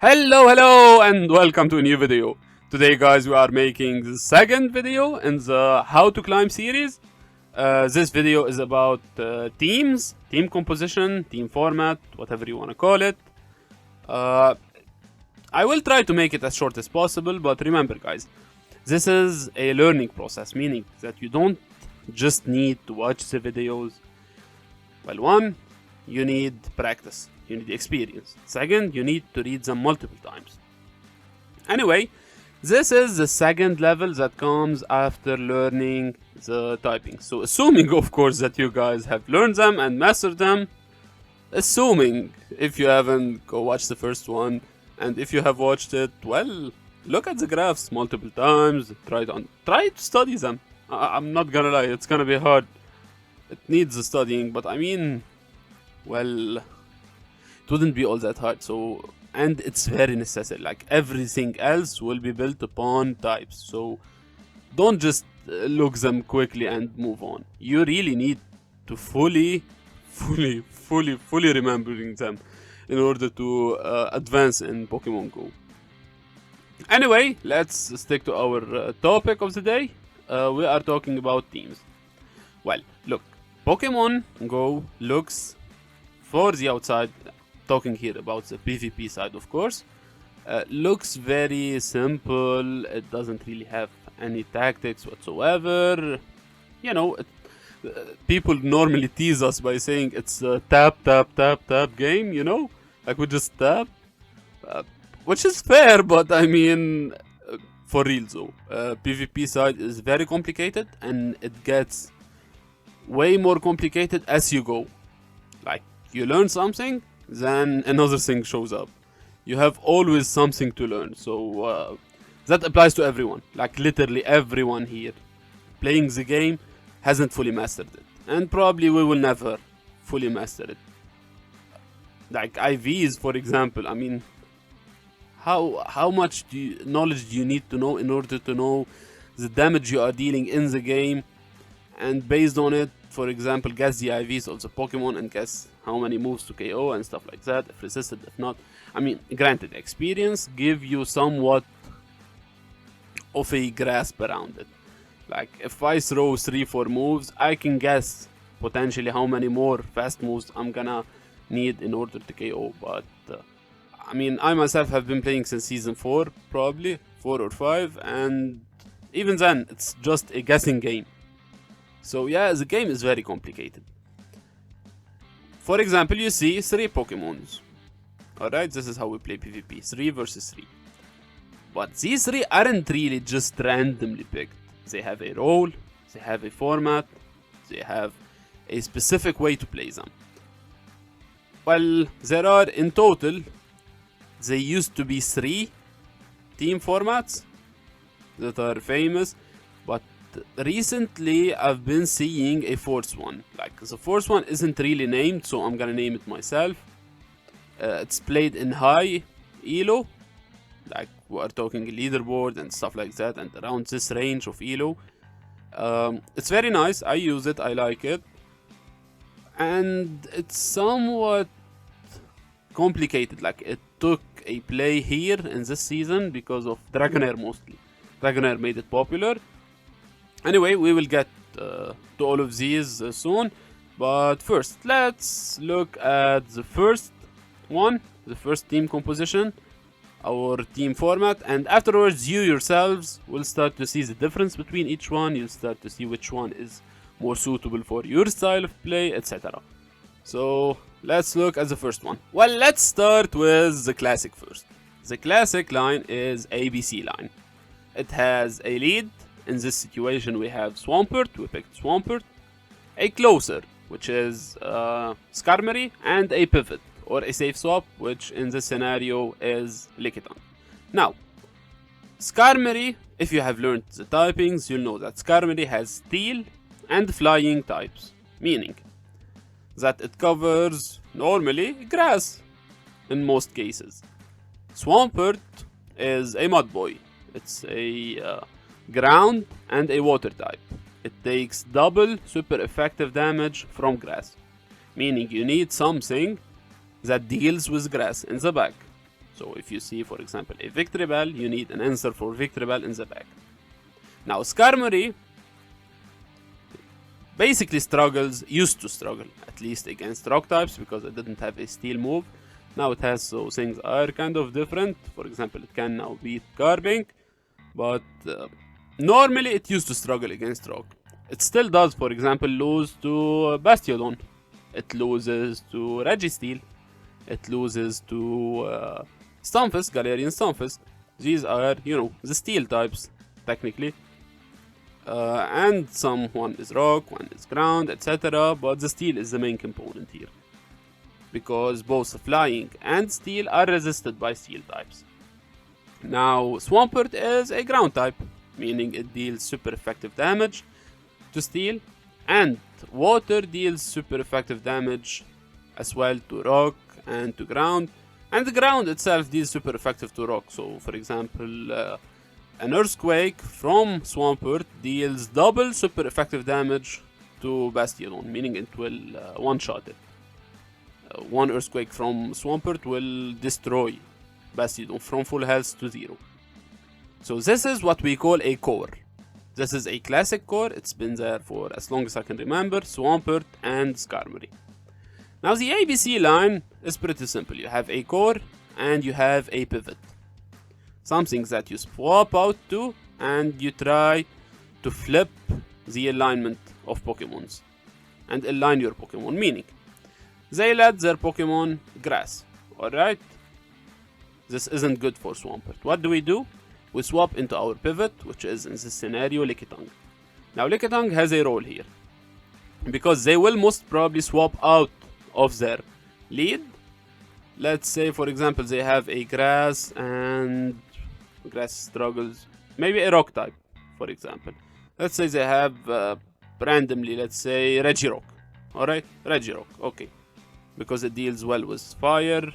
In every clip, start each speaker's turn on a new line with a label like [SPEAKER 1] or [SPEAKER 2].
[SPEAKER 1] Hello, and welcome to a new video. Today, guys, we are making the second video in the How to Climb series. This video is about teams, team composition, team format, whatever you want to call it. I will try to make it as short as possible, but remember, guys, this is a learning process, meaning that you don't just need to watch the videos. Well, one, you need practice. You need experience. Second, you need to read them multiple times. Anyway, this is the second level that comes after learning the typing. So assuming, of course, that you guys have learned them and mastered them, assuming if you haven't, go watch the first one, and if you have watched it, well, look at the graphs multiple times, try to study them. I'm not gonna lie, it's gonna be hard. It needs the studying, but I mean, well, it wouldn't be all that hard. So, and it's very necessary. Like everything else will be built upon types. So don't just look them quickly and move on. You really need to fully remembering them in order to advance in Pokemon Go. Anyway, let's stick to our topic of the day. We are talking about teams. Well, look, Pokemon Go looks, for the outside, talking here about the PvP side, of course, looks very simple. It doesn't really have any tactics whatsoever. You know, people normally tease us by saying it's a tap game, you know? Like we just tap. Which is fair, but I mean, for real though, PvP side is very complicated and it gets way more complicated as you go. Like, you learn something, then another thing shows up. You have always something to learn, so that applies to everyone. Like, literally everyone here playing the game hasn't fully mastered it, and probably we will never fully master it. Like IVs, for example, I mean, how much knowledge do you need to know in order to know the damage you are dealing in the game, and based on it, for example, guess the IVs of the Pokemon and guess how many moves to KO and stuff like that, if resisted, if not. I mean, granted, experience give you somewhat of a grasp around it. Like, if I throw 3-4 moves, I can guess potentially how many more fast moves I'm gonna need in order to KO, but I mean, I myself have been playing since season 4, probably 4 or 5, and even then, it's just a guessing game. So yeah, the game is very complicated. For example, you see 3 Pokemons. Alright, this is how we play PvP, 3 versus 3. But these 3 aren't really just randomly picked. They have a role, they have a format, they have a specific way to play them. Well, there are in total, they used to be 3 team formats that are famous, but recently I've been seeing a 4th one. Like, the 4th one isn't really named, so I'm gonna name it myself. It's played in high elo, like we are talking leaderboard and stuff like that, and around this range of elo. It's very nice, I use it, I like it, and it's somewhat complicated. Like, it took a play here in this season because of Dragonair mostly. Dragonair made it popular. Anyway, we will get to all of these soon, but first, let's look at the first one, the first team composition, our team format, and afterwards you yourselves will start to see the difference between each one. You'll start to see which one is more suitable for your style of play, etc. So let's look at the first one. Well, let's start with the classic first. The classic line is ABC line. It has a lead. In this situation we have Swampert, we picked Swampert, a closer, which is Skarmory, and a pivot, or a safe swap, which in this scenario is Lickitung. Now, Skarmory, if you have learned the typings, you'll know that Skarmory has steel and flying types, meaning that it covers normally grass in most cases. Swampert is a mud boy. It's a ground and a water type. It takes double super effective damage from grass, meaning you need something that deals with grass in the back. So if you see, for example, a Victreebel, you need an answer for Victreebel in the back. Now Skarmory basically used to struggle, at least against rock types, because it didn't have a steel move. Now it has, so things are kind of different. For example, it can now beat Garbink, but normally it used to struggle against rock. It still does, for example, lose to Bastiodon. It loses to Registeel. It loses to Stunfisk, Galarian Stunfisk. These are, the steel types, technically. And one is rock, one is ground, etc. But the steel is the main component here, because both flying and steel are resisted by steel types. Now Swampert is a ground type, meaning it deals super effective damage to steel, and water deals super effective damage as well to rock and to ground, and the ground itself deals super effective to rock. So for example, an earthquake from Swampert deals double super effective damage to Bastiodon, meaning it will one-shot it. One earthquake from Swampert will destroy Bastiodon from full health to 0. So this is what we call a core. This is a classic core. It's been there for as long as I can remember, Swampert and Skarmory. Now the ABC line is pretty simple. You have a core and you have a pivot. Something that you swap out to, and you try to flip the alignment of Pokemons and align your Pokemon, meaning they let their Pokemon grass, alright? This isn't good for Swampert. What do? We swap into our pivot, which is in this scenario Lickitung. Now Lickitung has a role here, because they will most probably swap out of their lead. Let's say, for example, they have a grass and grass struggles, maybe a rock type, for example. Let's say they have randomly, let's say Regirock, alright? Regirock, okay. Because it deals well with fire,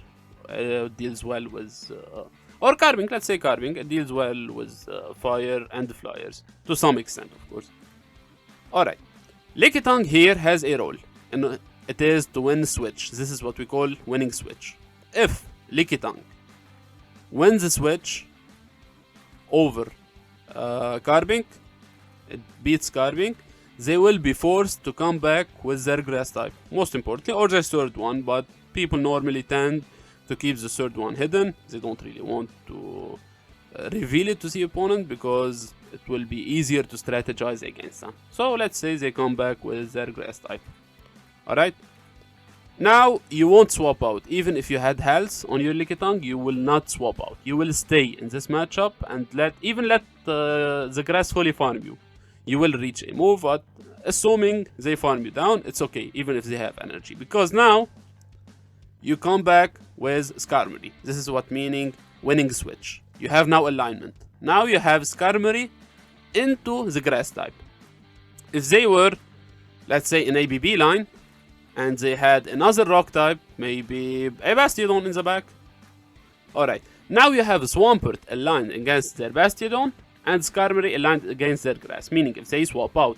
[SPEAKER 1] deals well with... or Carbink, let's say Carbink, it deals well with fire and flyers, to some extent, of course. Alright, Lickitung here has a role, and it is to win switch. This is what we call winning switch. If Lickitung wins the switch over Carbink, it beats Carbink, they will be forced to come back with their grass type, most importantly, or their third one, but people normally tend to keep the third one hidden. They don't really want to reveal it to the opponent, because it will be easier to strategize against them. So let's say they come back with their grass type. Alright? Now, you won't swap out. Even if you had health on your Lickitung, you will not swap out. You will stay in this matchup and let the grass fully farm you. You will reach a move, but assuming they farm you down, it's okay, even if they have energy. Because now, you come back with Skarmory. This is what meaning winning switch. You have now alignment. Now you have Skarmory into the grass type. If they were, let's say, an ABB line, and they had another rock type, maybe a Bastiodon in the back. Alright, now you have Swampert aligned against their Bastiodon, and Skarmory aligned against their grass. Meaning, if they swap out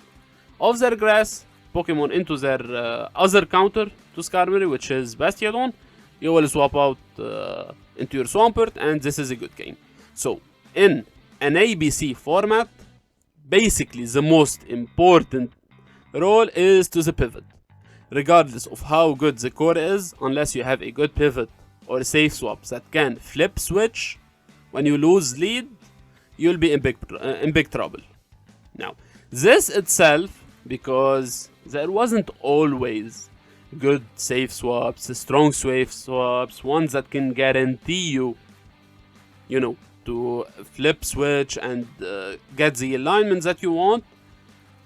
[SPEAKER 1] of their grass Pokemon into their other counter to Skarmory, which is Bastiodon, you will swap out into your Swampert, and this is a good game. So, in an ABC format, basically the most important role is to the pivot. Regardless of how good the core is, unless you have a good pivot or safe swaps that can flip switch, when you lose lead, you'll be in big trouble. Now, this itself, because there wasn't always good safe swaps, strong safe swaps, ones that can guarantee you, to flip switch and get the alignments that you want,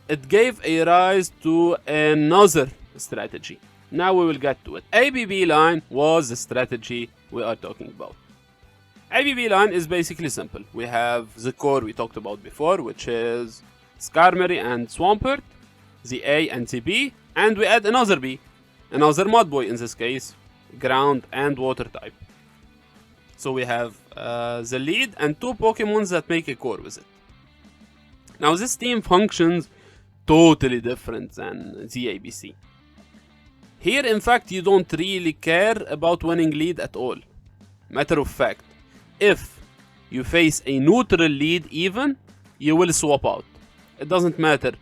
[SPEAKER 1] it gave a rise to another strategy. Now we will get to it. ABB line was the strategy we are talking about. ABB line is basically simple. We have the core we talked about before, which is Skarmory and Swampert, the A and the B, and we add another B, another Mudboy in this case, ground and water type. So we have the lead and two Pokemons that make a core with it. Now this team functions totally different than the ABC. Here, in fact, you don't really care about winning lead at all. Matter of fact, if you face a neutral lead even, you will swap out. It doesn't matter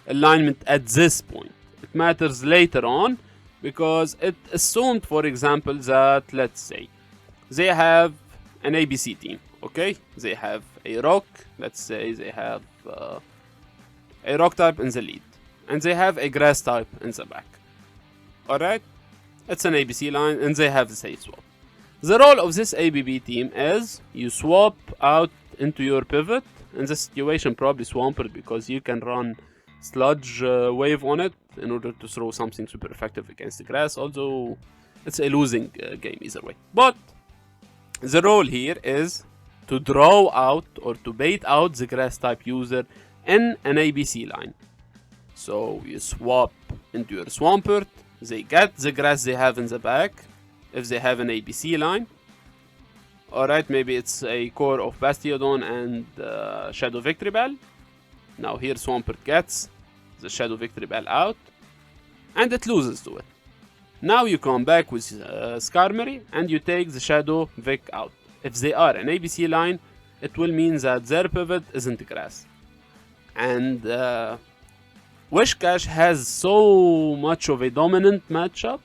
[SPEAKER 1] alignment at this point. It matters later on because it assumed, for example, that let's say they have an ABC team, okay? They have a rock, let's say they have a rock type in the lead, and they have a grass type in the back. Alright? It's an ABC line, and they have the safe swap. The role of this ABB team is you swap out into your pivot. In this situation, probably Swampert, because you can run Sludge Wave on it in order to throw something super effective against the grass, although it's a losing game either way. But the role here is to draw out or to bait out the grass type user in an ABC line. So you swap into your Swampert, they get the grass they have in the back if they have an ABC line. Alright, maybe it's a core of Bastiodon and Shadow Victreebel. Now here Swampert gets the Shadow Victreebel out and it loses to it. Now you come back with Skarmory and you take the Shadow Vic out. If they are an ABC line, it will mean that their pivot isn't grass. And Whiscash has so much of a dominant matchup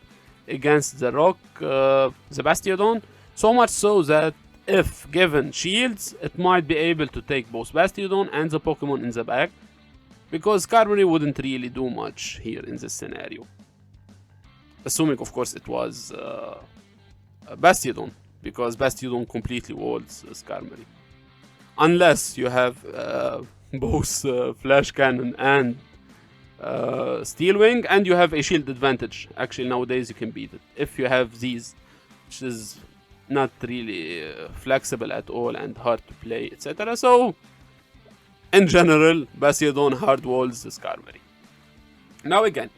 [SPEAKER 1] against the Rock, the Bastiodon, so much so that if given shields, it might be able to take both Bastiodon and the Pokemon in the back, because Skarmory wouldn't really do much here in this scenario. Assuming, of course, it was Bastiodon, because Bastiodon completely walls Skarmory. Unless you have both Flash Cannon and Steel Wing, and you have a shield advantage. Actually, nowadays you can beat it if you have these, which is not really flexible at all and hard to play, etc. So, in general, Bastiodon hard walls the Skarmory. Now again,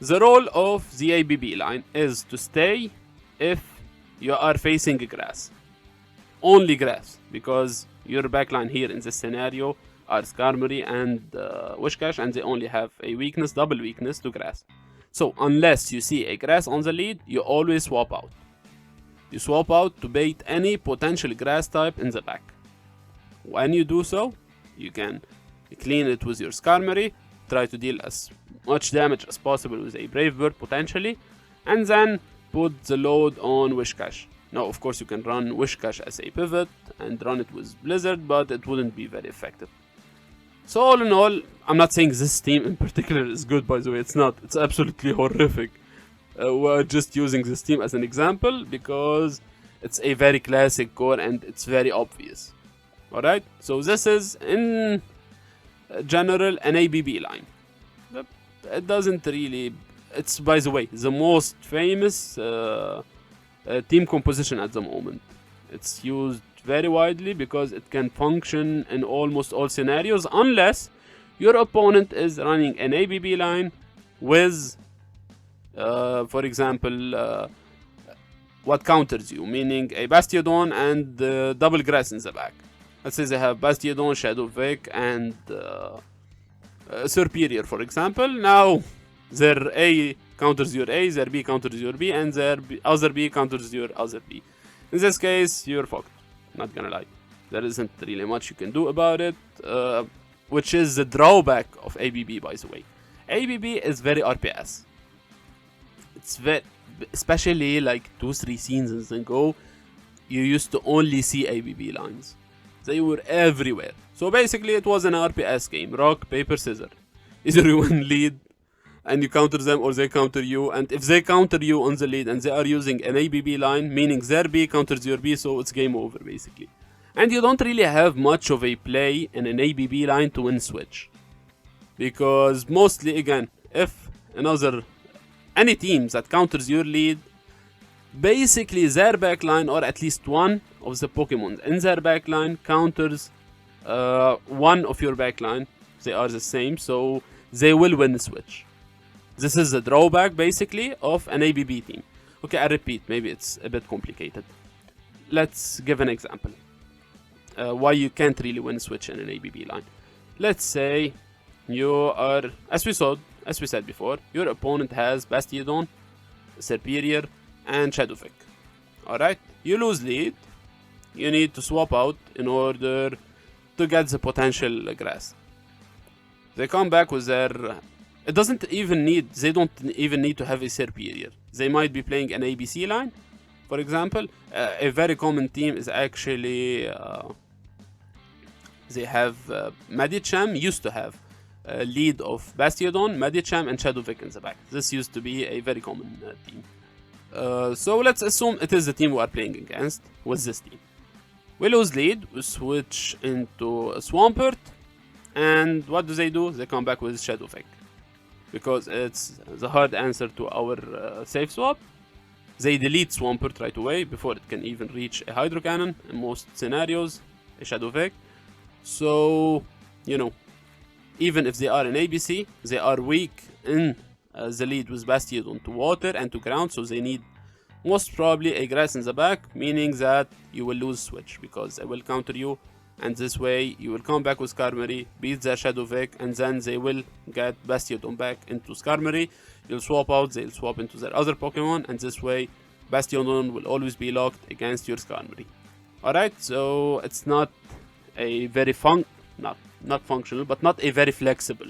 [SPEAKER 1] the role of the ABB line is to stay if you are facing grass. Only grass, because your backline here in this scenario are Skarmory and Whiscash, and they only have a weakness, double weakness to grass. So unless you see a grass on the lead, you always swap out. You swap out to bait any potential grass type in the back. When you do so, you can clean it with your Skarmory, try to deal as much damage as possible with a Brave Bird potentially, and then put the load on Whiscash. Now, of course, you can run Whiscash as a pivot and run it with Blizzard, but it wouldn't be very effective. So all in all, I'm not saying this team in particular is good, by the way, it's not. It's absolutely horrific. We're just using this team as an example because it's a very classic core and it's very obvious. Alright, so this is in general an ABB line. It doesn't really... It's, by the way, the most famous team composition at the moment. It's used very widely because it can function in almost all scenarios unless your opponent is running an ABB line with, for example, what counters you, meaning a Bastiodon and double grass in the back. Let's say they have Bastiodon, Shadow Vic, and Serperior, for example. Now, their A counters your A, their B counters your B, and their other B counters your other B. In this case, you're fucked. Not gonna lie. There isn't really much you can do about it, which is the drawback of ABB, by the way. ABB is very RPS. It's very, especially like 2-3 seasons ago, you used to only see ABB lines. They were everywhere. So basically, it was an RPS game. Rock, paper, scissors. Either you win lead and you counter them, or they counter you. And if they counter you on the lead and they are using an ABB line, meaning their B counters your B, so it's game over basically. And you don't really have much of a play in an ABB line to win switch. Because mostly, again, if any teams that counters your lead, basically their backline, or at least one of the Pokemon in their backline, counters one of your backline. They are the same, so they will win the switch. This is the drawback, basically, of an ABB team. Okay, I repeat, maybe it's a bit complicated. Let's give an example. Why you can't really win a switch in an ABB line. Let's say you are, as we said before, your opponent has Bastiodon, Serperior, and Shadow Vic. Alright, you lose lead, you need to swap out in order to get the potential grass. They come back with their... They don't even need to have a SIR period. They might be playing an ABC line, for example. A very common team is actually... they have Medicham used to have a lead of Bastiodon, Medicham, and Shadowvik in the back. This used to be a very common team. So let's assume it is the team we are playing against with this team. We lose lead, we switch into a Swampert, and what do? They come back with Shadowvik. Because it's the hard answer to our safe swap. They delete Swampert right away before it can even reach a Hydro Cannon in most scenarios, a Shadowvik. So, you know, even if they are in ABC, they are weak in the lead with Bastiodon to water and to ground, so they need most probably a grass in the back, meaning that you will lose switch because they will counter you, and this way you will come back with Skarmory, beat their Shadowvik, and then they will get Bastiodon back into Skarmory. You'll swap out, they'll swap into their other Pokemon, and this way Bastiodon will always be locked against your Skarmory. Alright, so it's not a very not functional, but not a very flexible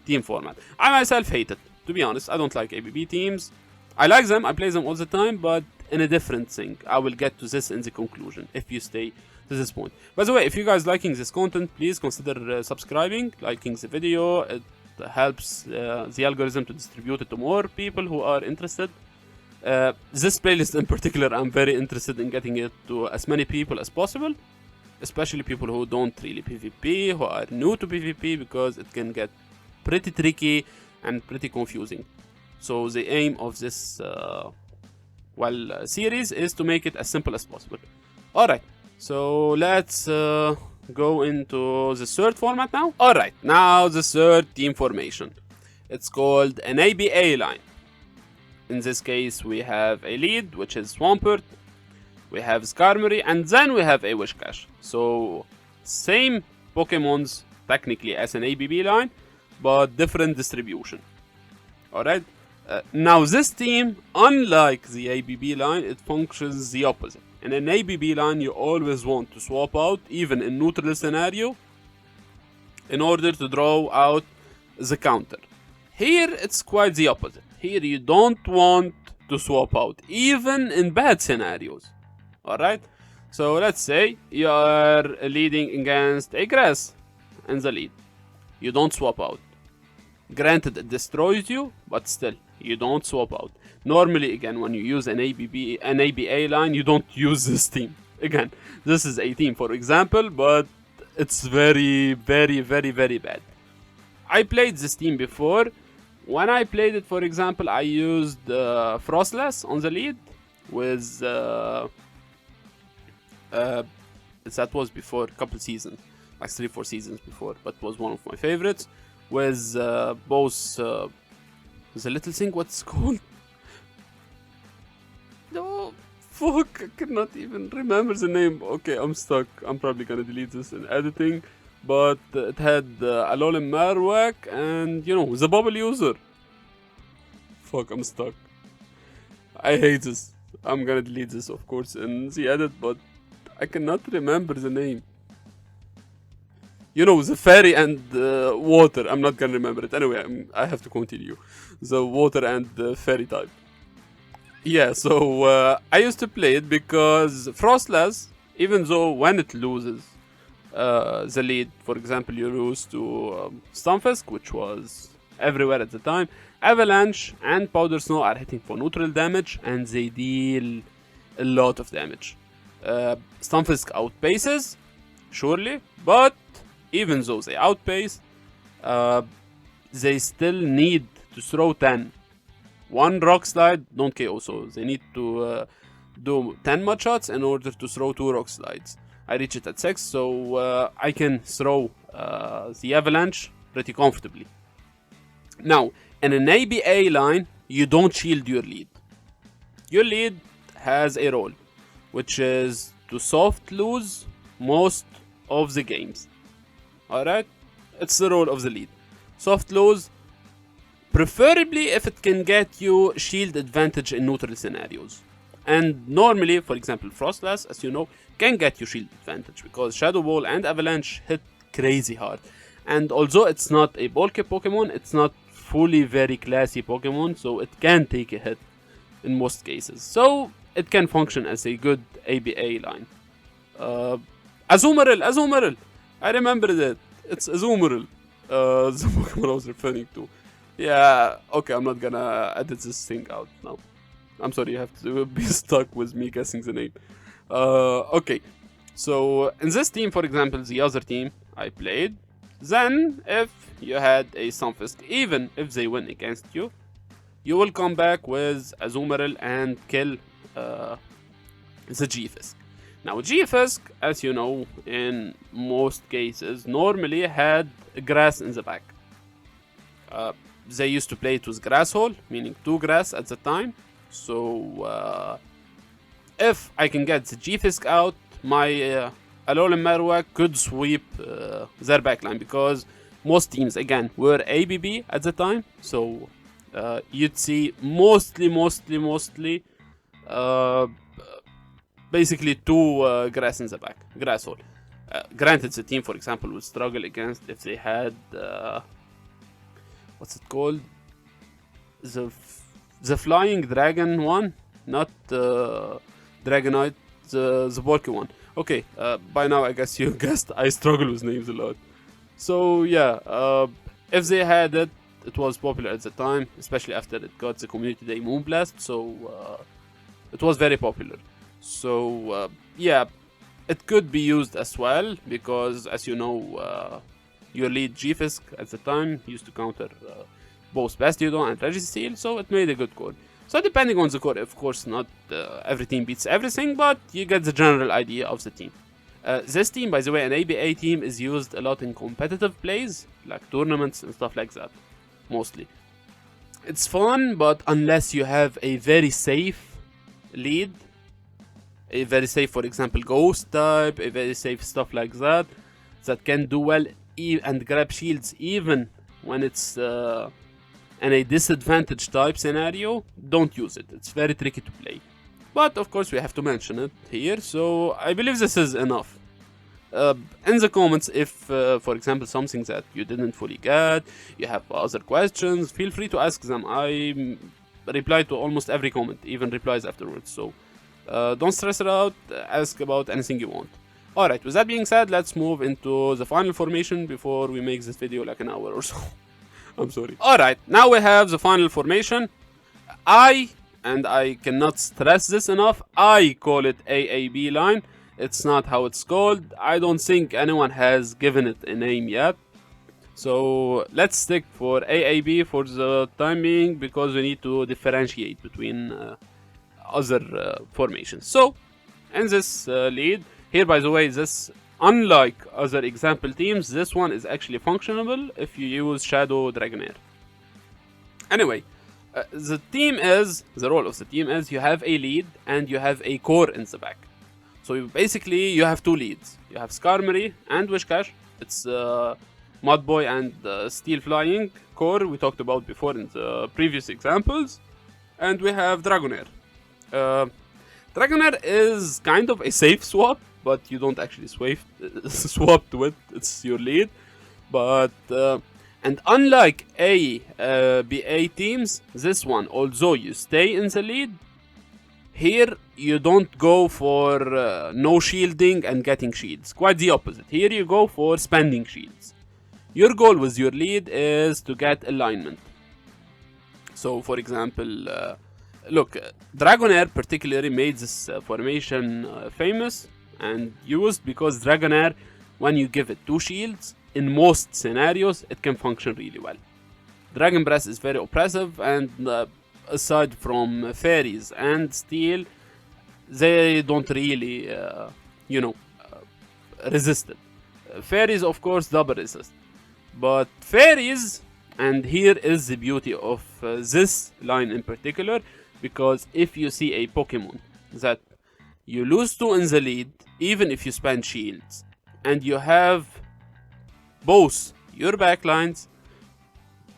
[SPEAKER 1] team format. I myself hate it, to be honest. I don't like ABB teams. I like them, I play them all the time, but in a different thing. I will get to this in the conclusion if you stay to this point. By the way, if you guys liking this content, please consider subscribing, liking the video. It helps the algorithm to distribute it to more people who are interested. This playlist in particular, I'm very interested in getting it to as many people as possible, especially people who don't really PvP, who are new to PvP, because it can get pretty tricky and pretty confusing. So the aim of this series is to make it as simple as possible. Alright, so let's go into the third format now. Alright, now the third team formation. It's called an ABA line. In this case, we have a lead, which is Swampert. We have Skarmory, and then we have a Whiscash. So, same Pokemons technically as an ABB line, but different distribution. Alright? Now this team, unlike the ABB line, it functions the opposite. In an ABB line, you always want to swap out, even in neutral scenario, in order to draw out the counter. Here, it's quite the opposite. Here, you don't want to swap out, even in bad scenarios. Alright? So, let's say you are leading against a grass in the lead. You don't swap out. Granted, it destroys you, but still, you don't swap out. Normally, again, when you use an ABA line, you don't use this team. Again, this is a team, for example, but it's very, very, very, very bad. I played this team before. When I played it, for example, I used Frostless on the lead with... that was before a couple seasons, like 3-4 seasons before, but was one of my favorites. With both the little thing, what's called? No, fuck, I cannot even remember the name. Okay, I'm stuck. I'm probably gonna delete this in editing. But it had Alolan Marowak and, you know, the bubble user. Fuck, I'm stuck. I hate this. I'm gonna delete this, of course, in the edit, but I cannot remember the name. You know, the fairy and water. I'm not gonna remember it. Anyway, I have to continue. The water and fairy type. Yeah, so I used to play it because Frostless, even though when it loses the lead, for example, you lose to Stunfisk, which was everywhere at the time, Avalanche and Powder Snow are hitting for neutral damage, and they deal a lot of damage. Stunfisk outpaces, surely, but even though they outpace, they still need to throw 10. One Rock Slide, don't KO, so they need to do 10 mud shots in order to throw 2 Rock Slides. I reach it at 6, so I can throw the Avalanche pretty comfortably. Now, in an ABA line, you don't shield your lead. Your lead has a role, which is to soft lose most of the games. Alright? It's the role of the lead. Soft lose, preferably if it can get you shield advantage in neutral scenarios. And normally, for example, Frostlass, as you know, can get you shield advantage because Shadow Ball and Avalanche hit crazy hard. And although it's not a bulky Pokemon, it's not fully very classy Pokemon, so it can take a hit in most cases. So it can function as a good ABA line. Azumarill! I remember that. It's Azumarill. The Pokemon I was referring to. Yeah, okay, I'm not gonna edit this thing out now. I'm sorry, you have to be stuck with me guessing the name. Okay, so in this team, for example, the other team I played, then if you had a Stunfisk, even if they win against you, you will come back with Azumarill and kill the G-Fisk. Now, G-Fisk, as you know, in most cases, normally had grass in the back. They used to play it with Grass Hole, meaning 2 grass at the time. So, if I can get the G-Fisk out, my Alolan Marowak could sweep their backline because most teams, again, were ABB at the time. So, you'd see mostly basically 2 grass in the back, Grass Hole. Granted, the team, for example, would struggle against if they had what's it called? The flying dragon one, not Dragonite, the bulky one. Okay, by now I guess you guessed I struggle with names a lot. So yeah, if they had it, it was popular at the time, especially after it got the Community Day Moonblast, so it was very popular. So yeah, it could be used as well, because as you know, your lead G-Fisk at the time used to counter both Bastiodon and Registeel, so it made a good core. So depending on the core, of course, not every team beats everything, but you get the general idea of the team. This team, by the way, an ABA team, is used a lot in competitive plays, like tournaments and stuff like that, mostly. It's fun, but unless you have a very safe lead, a very safe, for example, Ghost type, a very safe stuff like that, that can do well and grab shields even when it's in a disadvantage type scenario, don't use it. It's very tricky to play. But of course we have to mention it here, so I believe this is enough. In the comments, if for example something that you didn't fully get, you have other questions, feel free to ask them. I reply to almost every comment, even replies afterwards, so don't stress it out, ask about anything you want. Alright, with that being said, let's move into the final formation before we make this video like an hour or so. I'm sorry. Alright, now we have the final formation. And I cannot stress this enough, I call it AAB line. It's not how it's called. I don't think anyone has given it a name yet. So let's stick for AAB for the time being, because we need to differentiate between other formations. So, in this lead, here by the way, this, unlike other example teams, this one is actually functionable if you use Shadow Dragonair. Anyway, the role of the team is you have a lead and you have a core in the back. So basically you have 2 leads. You have Skarmory and Whiscash. It's Mudboy and Steel Flying core we talked about before in the previous examples. And we have Dragonair. Dragonair is kind of a safe swap, but you don't actually swap to it. It's your lead. But and unlike BA teams, this one, although you stay in the lead, here you don't go for no shielding and getting shields. Quite the opposite. Here you go for spending shields. Your goal with your lead is to get alignment. So, for example, look, Dragonair particularly made this formation famous and used because Dragonair, when you give it 2 shields, in most scenarios, it can function really well. Dragon Breath is very oppressive, and aside from Fairies and Steel, they don't really, resist it. Fairies, of course, double resist. But Fairies, and here is the beauty of this line in particular, because if you see a Pokemon that you lose to in the lead, even if you spend shields, and you have both your backlines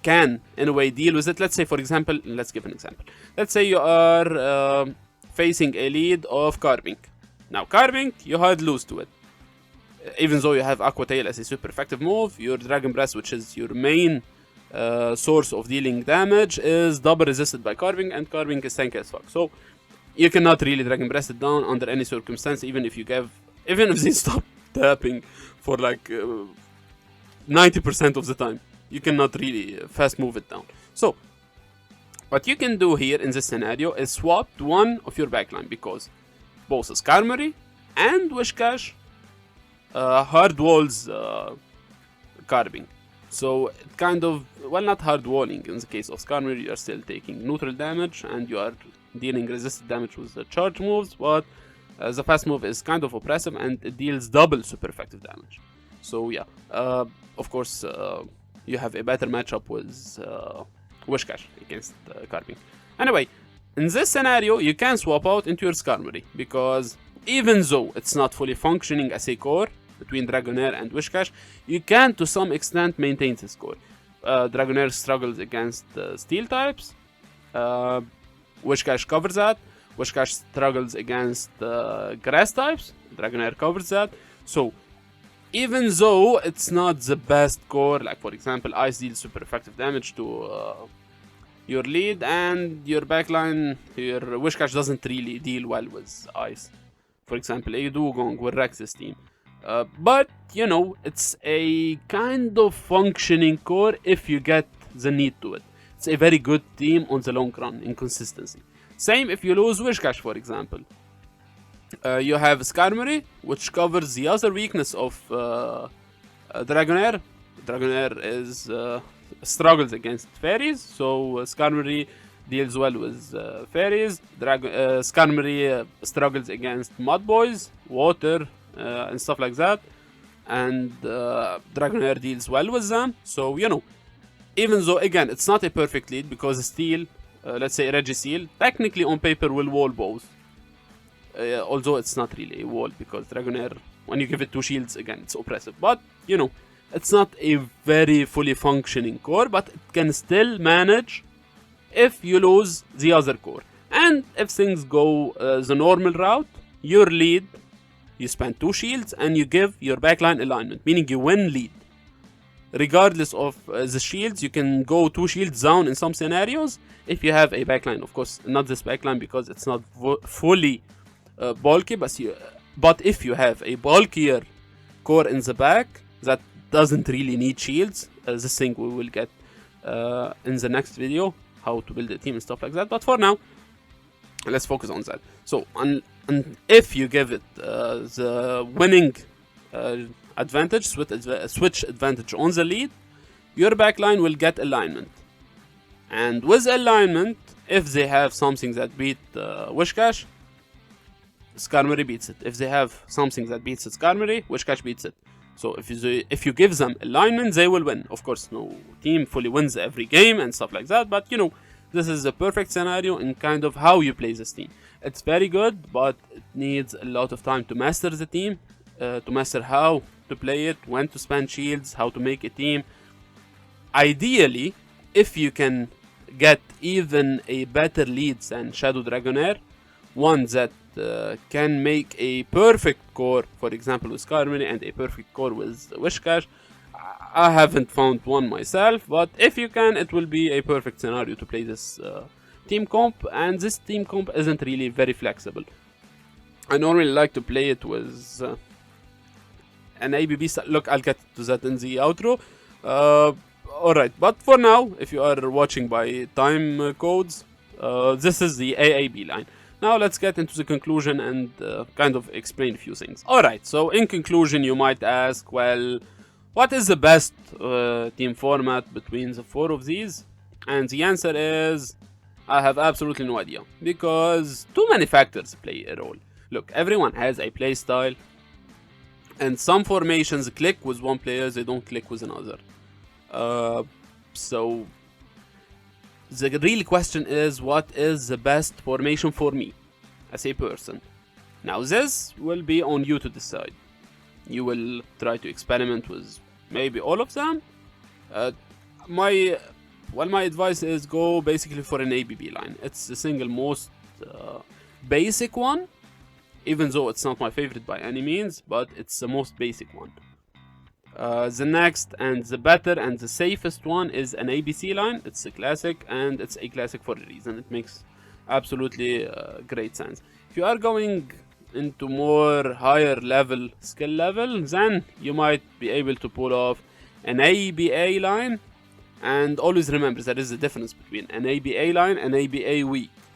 [SPEAKER 1] can in a way deal with it. Let's say, for example, let's give an example. Let's say you are facing a lead of Carbink. Now Carbink, you hard lose to it. Even though you have Aqua Tail as a super effective move, your Dragon Breath, which is your main source of dealing damage, is double resisted by Carbink, and Carbink is tanky as fuck. So you cannot really Dragon Breath it down under any circumstance, even if they stop tapping for like 90% of the time. You cannot really fast move it down. So what you can do here in this scenario is swap to one of your backline, because both Skarmory and Whiscash hard walls Carbink. So it kind of, well, not hard walling. In the case of Skarmory, you are still taking neutral damage and you are dealing resisted damage with the charge moves, but the fast move is kind of oppressive and it deals double super effective damage. So yeah, of course you have a better matchup with Whiscash against Carbink. Anyway, in this scenario you can swap out into your Skarmory, because even though it's not fully functioning as a core between Dragonair and Whiscash, you can to some extent maintain this core. Dragonair struggles against steel types, Whiscash covers that. Whiscash struggles against grass types, Dragonair covers that. So even though it's not the best core, like for example Ice deals super effective damage to your lead, and your backline, your Whiscash doesn't really deal well with Ice. For example, a Dugong will wreck this team. But, you know, it's a kind of functioning core if you get the need to it. It's a very good team on the long run in consistency. Same if you lose Whiscash, for example. You have Skarmory, which covers the other weakness of Dragonair. Dragonair is struggles against fairies, so Skarmory deals well with fairies. Skarmory struggles against mud boys, water, and stuff like that, and Dragonair deals well with them. So, you know, even though again it's not a perfect lead, because Steel, let's say Registeel, technically on paper will wall both, although it's not really a wall, because Dragonair, when you give it 2 shields, again it's oppressive. But you know, it's not a very fully functioning core, but it can still manage if you lose the other core. And if things go the normal route, your lead, you spend 2 shields and you give your backline alignment, meaning you win lead. Regardless of the shields, you can go 2 shields down in some scenarios if you have a backline. Of course, not this backline, because it's not fully bulky, but if you have a bulkier core in the back that doesn't really need shields, this thing we will get in the next video, how to build a team and stuff like that. But for now, let's focus on that. So, and if you give it the winning advantage, switch advantage on the lead, your backline will get alignment. And with alignment, if they have something that beat Whiscash, Skarmory beats it. If they have something that beats Skarmory, Whiscash beats it. So if you give them alignment, they will win. Of course, no team fully wins every game and stuff like that, but you know, this is a perfect scenario in kind of how you play this team. It's very good, but it needs a lot of time to master the team, to master how to play it, when to spend shields, how to make a team. Ideally, if you can get even a better lead than Shadow Dragonair, one that can make a perfect core, for example with Skarmory, and a perfect core with Whiscash. I haven't found one myself, but if you can, it will be a perfect scenario to play this team comp, and this team comp isn't really very flexible. I normally like to play it with an ABB style. Look, I'll get to that in the outro. Alright, but for now, if you are watching by time codes, this is the AAB line. Now let's get into the conclusion and kind of explain a few things. Alright, so in conclusion you might ask, well, what is the best team format between the 4 of these? And the answer is, I have absolutely no idea, because too many factors play a role. Look, everyone has a play style, and some formations click with one player, they don't click with another. So the real question is, what is the best formation for me as a person? Now this will be on you to decide. You will try to experiment with maybe all of them. My advice is go basically for an ABB line. It's the single most basic one, even though it's not my favorite by any means, but it's the most basic one. The next and the better and the safest one is an ABC line. It's a classic, and it's a classic for a reason. It makes absolutely great sense. If you are going into more higher level skill level, then you might be able to pull off an ABA line. And always remember, there is a difference between an ABA line and ABA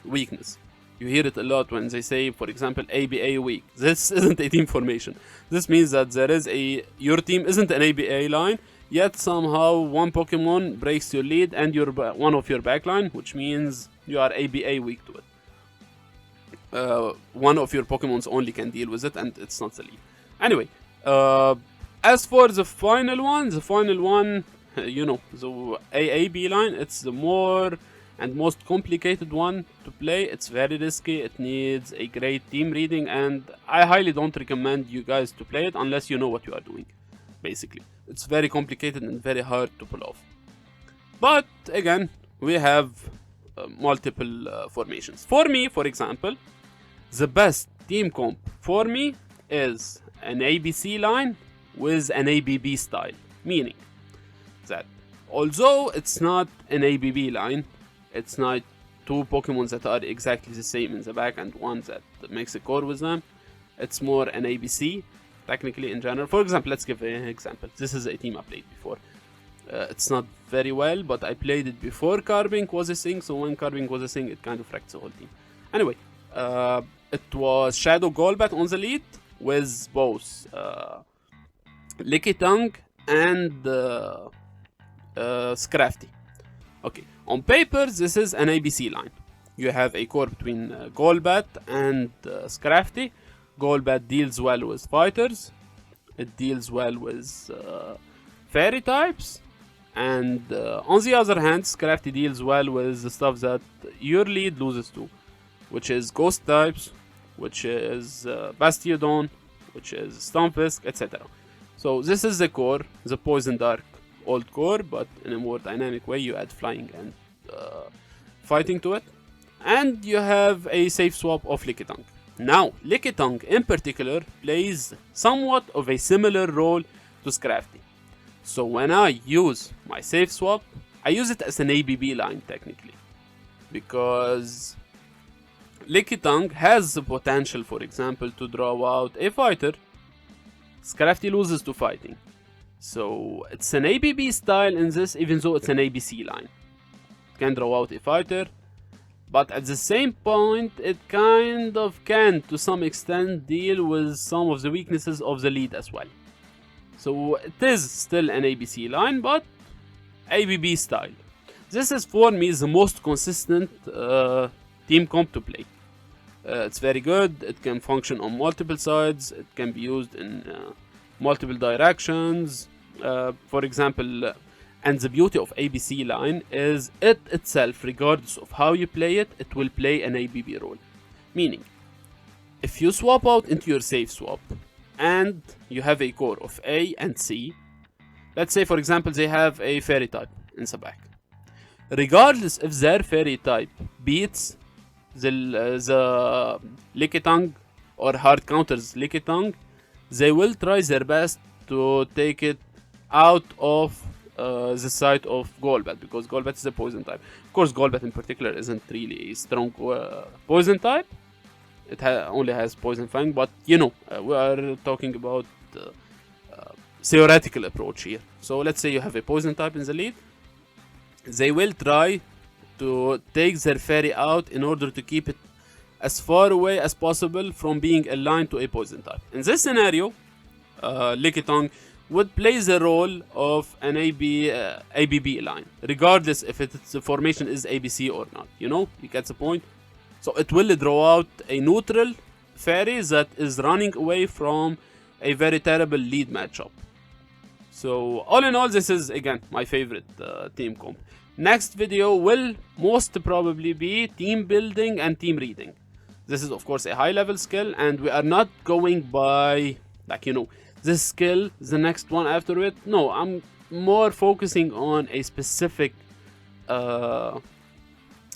[SPEAKER 1] weakness. You hear it a lot when they say, for example, ABA weak. This isn't a team formation. This means that your team isn't an ABA line, yet somehow one Pokemon breaks your lead and one of your backline, which means you are ABA weak to it. One of your Pokemons only can deal with it, and it's not the lead. Anyway, as for the final one, you know, the AAB line, it's the more and most complicated one to play. It's very risky, it needs a great team reading, and I highly don't recommend you guys to play it unless you know what you are doing, basically. It's very complicated and very hard to pull off. But again, we have multiple formations. For me, for example, the best team comp for me is an ABC line with an ABB style, meaning that although it's not an ABB line, it's not two Pokemons that are exactly the same in the back and one that makes a core with them. It's more an ABC, technically, in general. For example, let's give an example. This is a team I played before. It's not very well, but I played it before Carbink was a thing, so when Carbink was a thing, it kind of wrecked the whole team. Anyway, it was Shadow Golbat on the lead with both Lickitung and Scrafty. Okay, on paper, this is an ABC line. You have a core between Golbat and Scrafty. Golbat deals well with fighters. It deals well with fairy types. And on the other hand, Scrafty deals well with the stuff that your lead loses to, which is ghost types, which is Bastiodon, which is Stompisk, etc. So this is the core, the Poison Dark old core, but in a more dynamic way. You add flying and fighting to it. And you have a safe swap of Lickitung. Now, Lickitung in particular plays somewhat of a similar role to Scrafty. So when I use my safe swap, I use it as an ABB line technically. Because Lickitung has the potential, for example, to draw out a fighter. Scrafty loses to fighting. So it's an ABB style in this, even though it's an ABC line. It can draw out a fighter, but at the same point, it kind of can, to some extent, deal with some of the weaknesses of the lead as well. So it is still an ABC line, but ABB style. This is for me the most consistent team comp to play. It's very good, it can function on multiple sides, it can be used in multiple directions. For example, and the beauty of ABC line is it itself, regardless of how you play it, it will play an ABB role. Meaning, if you swap out into your safe swap and you have a core of A and C, let's say for example they have a fairy type in the back. Regardless if their fairy type beats the Lickitung or hard counters Lickitung, they will try their best to take it out of the side of Golbat, because Golbat is a poison type. Of course, Golbat in particular isn't really a strong poison type. It only has Poison Fang, but you know, we are talking about theoretical approach here. So let's say you have a poison type in the lead. They will try to take their fairy out in order to keep it as far away as possible from being aligned to a poison type. In this scenario, Lickitung would play the role of an ABB line, regardless if its formation is ABC or not. You know, you get the point? So it will draw out a neutral fairy that is running away from a very terrible lead matchup. So all in all, this is again my favorite team comp. Next video will most probably be team building and team reading. This is of course a high level skill, and we are not going by, like, you know, this skill, the next one after it. No, I'm more focusing on a specific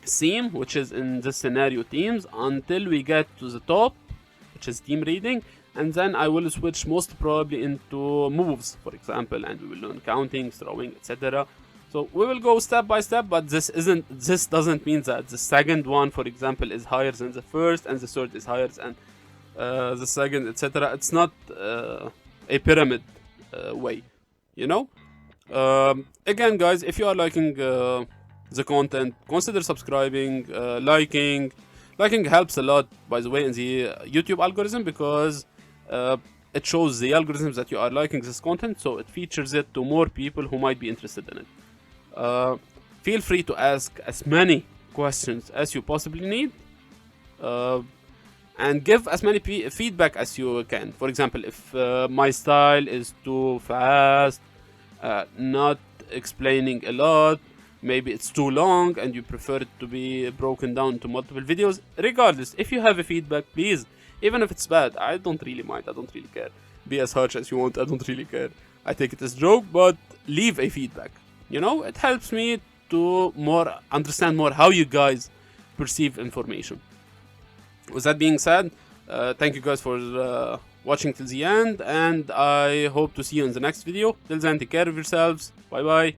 [SPEAKER 1] theme, which is in this scenario teams, until we get to the top, which is team reading, and then I will switch most probably into moves, for example, and we will learn counting, throwing, etc. So we will go step by step, but this doesn't mean that the second one, for example, is higher than the first, and the third is higher than the second, etc. It's not a pyramid way, you know. Again, guys, if you are liking the content, consider subscribing, liking. Liking helps a lot, by the way, in the YouTube algorithm, because it shows the algorithms that you are liking this content, so it features it to more people who might be interested in it. Feel free to ask as many questions as you possibly need, and give as many feedback as you can. For example, if my style is too fast, not explaining a lot, maybe it's too long and you prefer it to be broken down into multiple videos, regardless, if you have a feedback, please, even if it's bad, I don't really mind, I don't really care. Be as harsh as you want, I don't really care. I take it as a joke, but leave a feedback. You know, it helps me to understand more how you guys perceive information. With that being said, thank you guys for watching till the end, and I hope to see you in the next video. Till then, take care of yourselves. Bye bye.